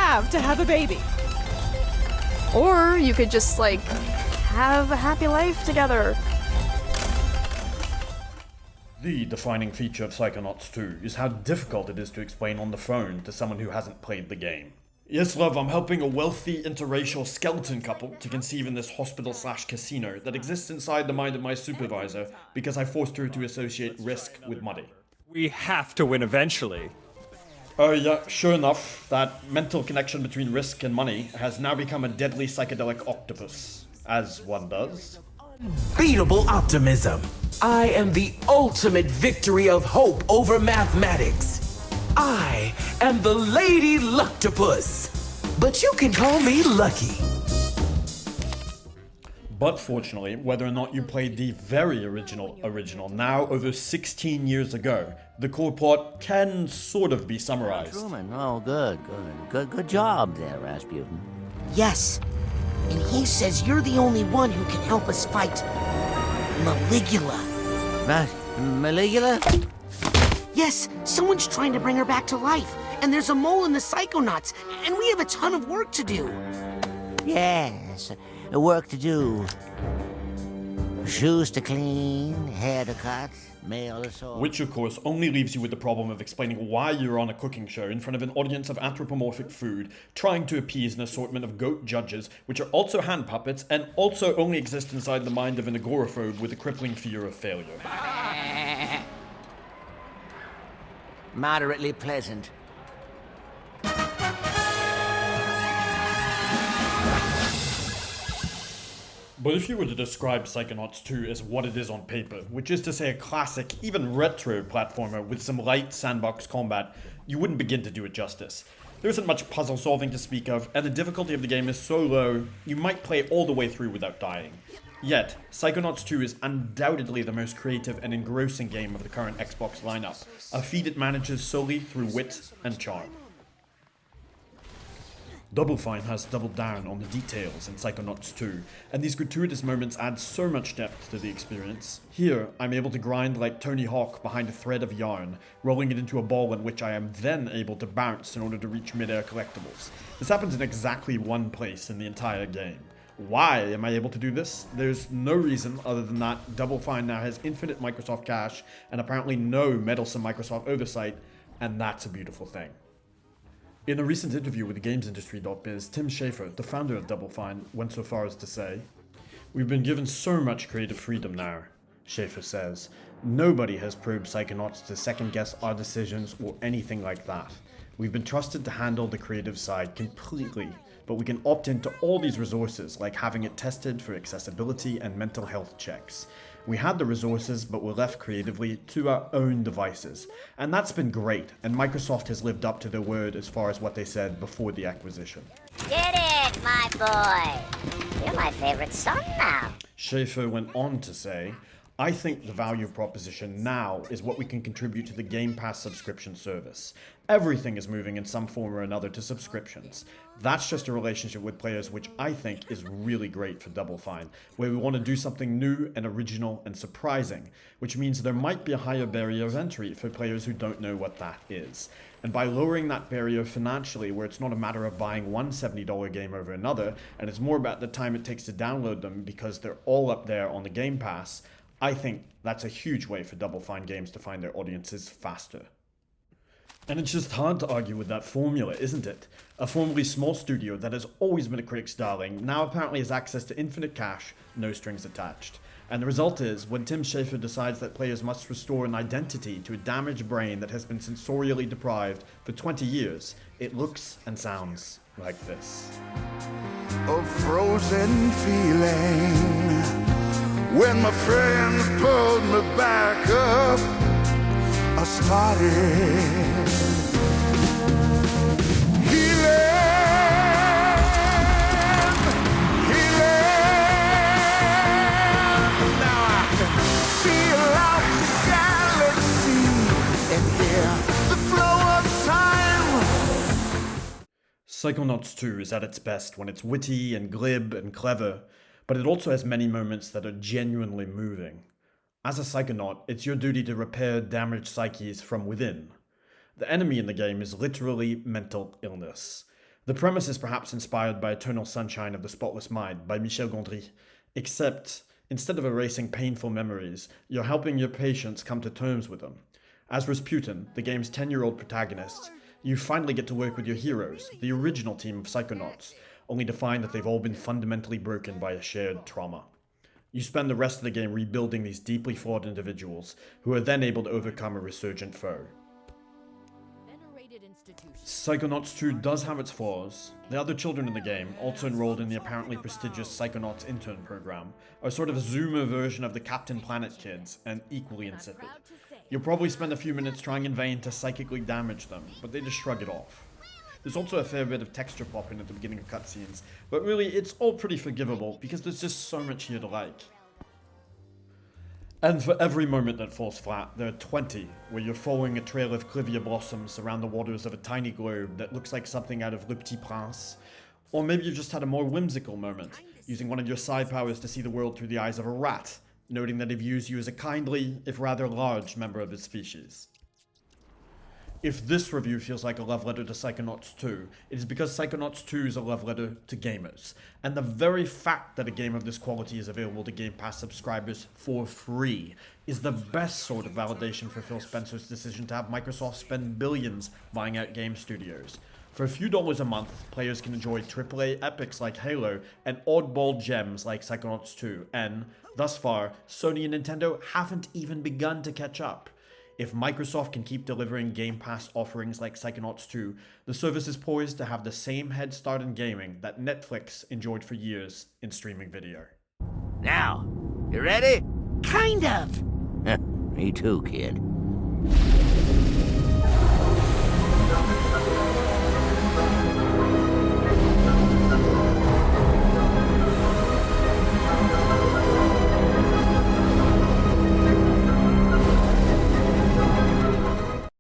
have to have a baby. Or you could just, like, have a happy life together. The defining feature of Psychonauts 2 is how difficult it is to explain on the phone to someone who hasn't played the game. Yes, love, I'm helping a wealthy interracial skeleton couple to conceive in this hospital/casino that exists inside the mind of my supervisor because I forced her to associate risk with money. We have to win eventually. Oh yeah, sure enough, that mental connection between risk and money has now become a deadly psychedelic octopus, as one does. Unbeatable optimism. I am the ultimate victory of hope over mathematics. I am the Lady Luctopus, but you can call me Lucky. But fortunately, whether or not you played the very original now over 16 years ago, the core plot can sort of be summarized. Truman, oh, good job there, Rasputin. Yes, and he says you're the only one who can help us fight Maligula. Maligula? Yes, someone's trying to bring her back to life, and there's a mole in the Psychonauts, and we have a ton of work to do. Yes, work to do. Shoes to clean, hair to cut, mail to sort. Which, of course, only leaves you with the problem of explaining why you're on a cooking show in front of an audience of anthropomorphic food, trying to appease an assortment of goat judges, which are also hand puppets, and also only exist inside the mind of an agoraphobe with a crippling fear of failure. Moderately pleasant. But if you were to describe Psychonauts 2 as what it is on paper, which is to say a classic, even retro platformer with some light sandbox combat, you wouldn't begin to do it justice. There isn't much puzzle solving to speak of, and the difficulty of the game is so low, you might play all the way through without dying. Yet, Psychonauts 2 is undoubtedly the most creative and engrossing game of the current Xbox lineup, a feat it manages solely through wit and charm. Double Fine has doubled down on the details in Psychonauts 2, and these gratuitous moments add so much depth to the experience. Here, I'm able to grind like Tony Hawk behind a thread of yarn, rolling it into a ball in which I am then able to bounce in order to reach mid-air collectibles. This happens in exactly one place in the entire game. Why am I able to do this? There's no reason other than that Double Fine now has infinite Microsoft cash and apparently no meddlesome Microsoft oversight, and that's a beautiful thing. In a recent interview with GamesIndustry.biz, Tim Schafer, the founder of Double Fine, went so far as to say, "We've been given so much creative freedom now," Schafer says. "Nobody has probed Psychonauts to second guess our decisions or anything like that. We've been trusted to handle the creative side completely, but we can opt into all these resources like having it tested for accessibility and mental health checks. We had the resources, but were left creatively to our own devices. And that's been great, and Microsoft has lived up to their word as far as what they said before the acquisition." Get it, my boy. You're my favorite son now. Schafer went on to say, "I think the value proposition now is what we can contribute to the Game Pass subscription service. Everything is moving in some form or another to subscriptions. That's just a relationship with players which I think is really great for Double Fine, where we want to do something new and original and surprising, which means there might be a higher barrier of entry for players who don't know what that is. And by lowering that barrier financially, where it's not a matter of buying one $70 game over another, and it's more about the time it takes to download them because they're all up there on the Game Pass, I think that's a huge way for Double Fine games to find their audiences faster." And it's just hard to argue with that formula, isn't it? A formerly small studio that has always been a critic's darling now apparently has access to infinite cash, no strings attached. And the result is, when Tim Schafer decides that players must restore an identity to a damaged brain that has been sensorially deprived for 20 years, it looks and sounds like this. A frozen feeling when my friends pulled me back up, I started Psychonauts 2 is at its best when it's witty and glib and clever, but it also has many moments that are genuinely moving. As a Psychonaut, it's your duty to repair damaged psyches from within. The enemy in the game is literally mental illness. The premise is perhaps inspired by Eternal Sunshine of the Spotless Mind by Michel Gondry, except instead of erasing painful memories, you're helping your patients come to terms with them. As Rasputin, the game's 10-year-old protagonist, you finally get to work with your heroes, the original team of Psychonauts, only to find that they've all been fundamentally broken by a shared trauma. You spend the rest of the game rebuilding these deeply flawed individuals, who are then able to overcome a resurgent foe. Psychonauts 2 does have its flaws. The other children in the game, also enrolled in the apparently prestigious Psychonauts intern program, are sort of a zoomer version of the Captain Planet kids, and equally insipid. You'll probably spend a few minutes trying in vain to psychically damage them, but they just shrug it off. There's also a fair bit of texture popping at the beginning of cutscenes, but really it's all pretty forgivable because there's just so much here to like. And for every moment that falls flat, there are 20 where you're following a trail of clivia blossoms around the waters of a tiny globe that looks like something out of Le Petit Prince. Or maybe you just had a more whimsical moment, using one of your side powers to see the world through the eyes of a rat, noting that he views you as a kindly, if rather large, member of his species. If this review feels like a love letter to Psychonauts 2, it is because Psychonauts 2 is a love letter to gamers. And the very fact that a game of this quality is available to Game Pass subscribers for free is the best sort of validation for Phil Spencer's decision to have Microsoft spend billions buying out game studios. For a few dollars a month, players can enjoy AAA epics like Halo and oddball gems like Psychonauts 2, and, thus far, Sony and Nintendo haven't even begun to catch up. If Microsoft can keep delivering Game Pass offerings like Psychonauts 2, the service is poised to have the same head start in gaming that Netflix enjoyed for years in streaming video. Now, you ready? Kind of. Me too, kid.